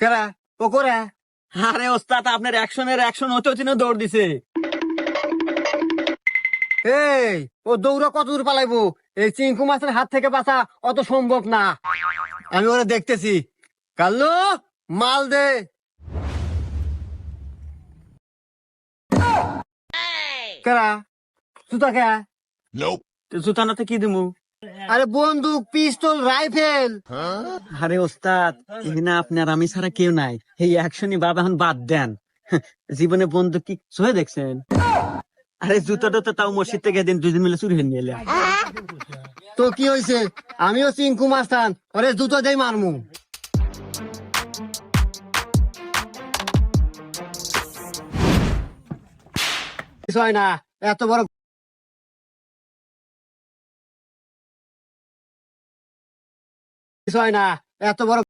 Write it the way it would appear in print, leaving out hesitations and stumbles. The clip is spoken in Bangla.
কেরা ও করে? আরে ওস্তাদ আপনার অ্যাকশনের অ্যাকশন হতে হতে না দৌড় দিছে। এই ও দৌড়া কত দূর পালাইবো? এই চিঙ্কু মাছের হাত থেকে বাঁচা অত সম্ভব না। আমি ওরা দেখতেছি। কাল্লু মাল দে। কেরা জুতা কে? জুতানাতে কি দিমু? আরে বন্দুক, পিস্তল, রাইফেল। আরে ওস্তাদ এখানে আপনার আমি ছাড়া কেউ নাই, এই অ্যাকশনই বাবা এখন বাদ দেন। জীবনে বন্ধু কি সহে দেখছেন? আরে জুতাটা তো তাও মসজিদ থেকে দিন দুজন মিলে চুরি হয়ে নিয়ে এলাম। তো কি হয়েছে? আমিও চিঙ্কু মাস্তান, ওরে জুতো দেই মারমু। কিছু হয় না, এত বড় কিছু হয় না, এত বড়